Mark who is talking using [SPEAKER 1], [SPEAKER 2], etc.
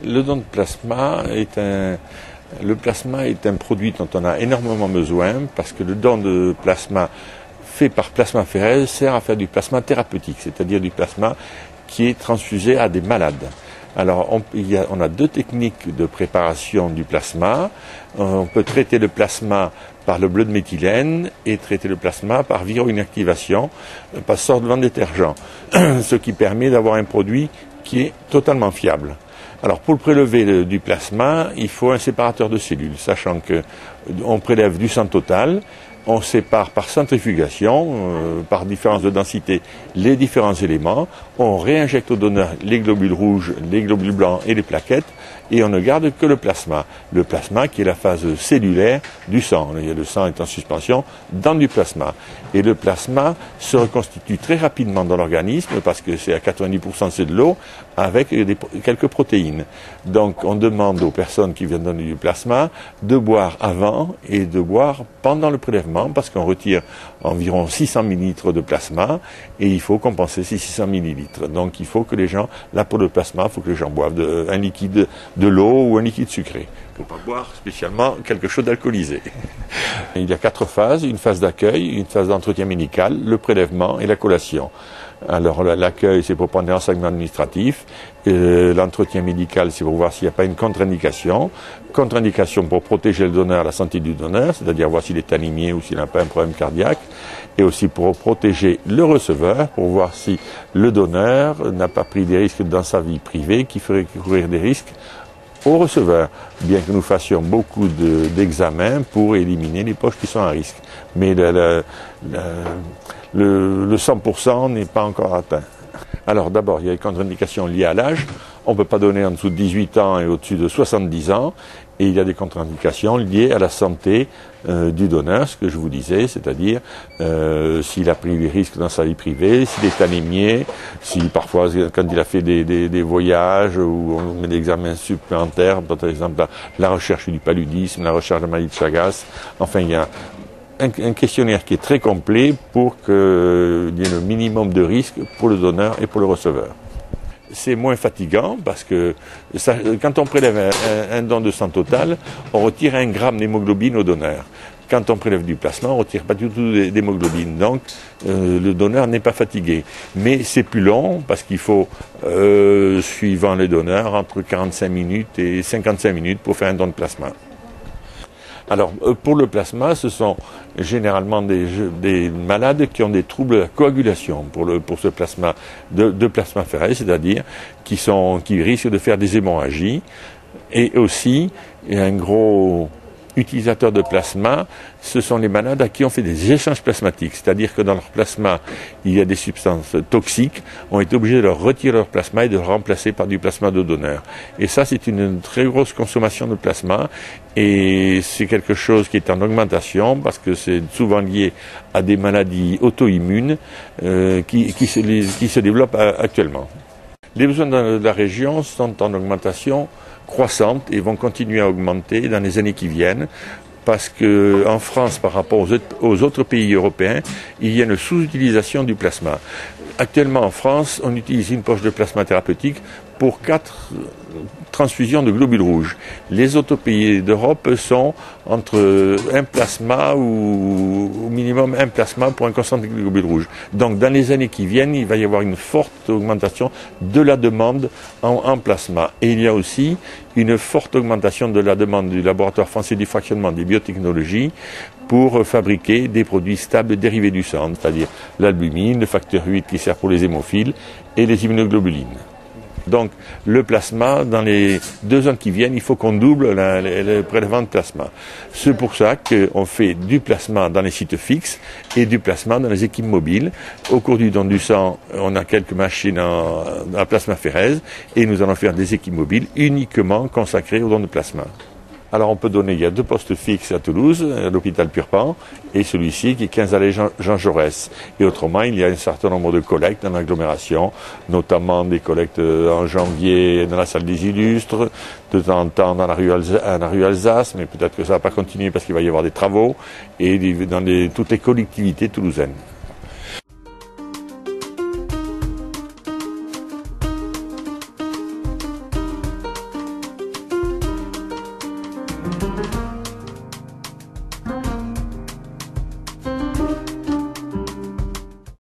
[SPEAKER 1] Le don de plasma le plasma est un produit dont on a énormément besoin parce que le don de plasma fait par Plasmaphéreses sert à faire du plasma thérapeutique, c'est-à-dire du plasma qui est transfusé à des malades. Alors on a deux techniques de préparation du plasma. On peut traiter le plasma par le bleu de méthylène et traiter le plasma par viroinactivation, par solvant détergent, ce qui permet d'avoir un produit qui est totalement fiable. Alors pour le prélever du plasma, il faut un séparateur de cellules, sachant qu'on prélève du sang total, on sépare par centrifugation, par différence de densité, les différents éléments, on réinjecte au donneur les globules rouges, les globules blancs et les plaquettes, et on ne garde que le plasma. Le plasma qui est la phase cellulaire du sang. Le sang est en suspension dans du plasma. Et le plasma se reconstitue très rapidement dans l'organisme, parce que c'est à 90% c'est de l'eau, avec quelques protéines. Donc on demande aux personnes qui viennent donner du plasma de boire avant et de boire pendant le prélèvement, parce qu'on retire environ 600 ml de plasma, et il faut compenser ces 600 ml. Donc il faut que les gens, là pour le plasma, il faut que les gens boivent un liquide de l'eau ou un liquide sucré. Il ne faut pas boire spécialement quelque chose d'alcoolisé. Il y a 4 phases, une phase d'accueil, une phase d'entretien médical, le prélèvement et la collation. Alors l'accueil, c'est pour prendre des renseignements administratifs. L'entretien médical, c'est pour voir s'il n'y a pas une contre-indication. Contre-indication pour protéger le donneur, la santé du donneur, c'est-à-dire voir s'il est anémié ou s'il n'a pas un problème cardiaque. Et aussi pour protéger le receveur, pour voir si le donneur n'a pas pris des risques dans sa vie privée qui feraient courir des risques au receveur, bien que nous fassions beaucoup d'examens pour éliminer les poches qui sont à risque. Mais le 100% n'est pas encore atteint. Alors d'abord, il y a les contre-indications liées à l'âge. On ne peut pas donner en dessous de 18 ans et au-dessus de 70 ans. Et il y a des contre-indications liées à la santé du donneur, ce que je vous disais, c'est-à-dire s'il a pris des risques dans sa vie privée, s'il est anémié, si parfois quand il a fait des voyages où on met des examens supplémentaires, par exemple la recherche du paludisme, la recherche de la maladie de Chagas. Enfin, il y a un questionnaire qui est très complet pour qu'il y ait le minimum de risques pour le donneur et pour le receveur. C'est moins fatigant parce que quand on prélève un don de sang total, on retire 1 gramme d'hémoglobine au donneur. Quand on prélève du plasma, on ne retire pas du tout d'hémoglobine. Donc, le donneur n'est pas fatigué. Mais c'est plus long parce qu'il faut, suivant les donneurs, entre 45 minutes et 55 minutes pour faire un don de plasma. Alors, pour le plasma, ce sont généralement des malades qui ont des troubles de la coagulation pour ce plasma de Plasmaphéreses, c'est-à-dire qui risquent de faire des hémorragies. Et aussi, il y a un gros utilisateurs de plasma, ce sont les malades à qui on fait des échanges plasmatiques, c'est-à-dire que dans leur plasma, il y a des substances toxiques, on est obligé de leur retirer leur plasma et de le remplacer par du plasma de donneur. Et ça, c'est une très grosse consommation de plasma et c'est quelque chose qui est en augmentation parce que c'est souvent lié à des maladies auto-immunes qui se développent actuellement. Les besoins de la région sont en augmentation croissantes et vont continuer à augmenter dans les années qui viennent parce qu'en France, par rapport aux autres pays européens, il y a une sous-utilisation du plasma. Actuellement en France, on utilise une poche de plasma thérapeutique pour 4 transfusions de globules rouges. Les autres pays d'Europe sont entre un plasma ou au minimum un plasma pour un concentré de globules rouges. Donc dans les années qui viennent, il va y avoir une forte augmentation de la demande en plasma. Et il y a aussi une forte augmentation de la demande du laboratoire français du fractionnement des biotechnologies pour fabriquer des produits stables dérivés du sang, c'est-à-dire l'albumine, le facteur 8 qui sert pour les hémophiles et les immunoglobulines. Donc le plasma, dans les 2 ans qui viennent, il faut qu'on double le prélèvement de plasma. C'est pour ça qu'on fait du plasma dans les sites fixes et du plasma dans les équipes mobiles. Au cours du don du sang, on a quelques machines à Plasmaphéreses et nous allons faire des équipes mobiles uniquement consacrées au don de plasma. Alors on peut donner, il y a 2 postes fixes à Toulouse, à l'hôpital Purpan, et celui-ci qui est 15 allées Jean Jaurès. Et autrement, il y a un certain nombre de collectes dans l'agglomération, notamment des collectes en janvier dans la salle des illustres, de temps en temps dans la rue Alsace, mais peut-être que ça ne va pas continuer parce qu'il va y avoir des travaux, et dans toutes les collectivités toulousaines.
[SPEAKER 2] Merci.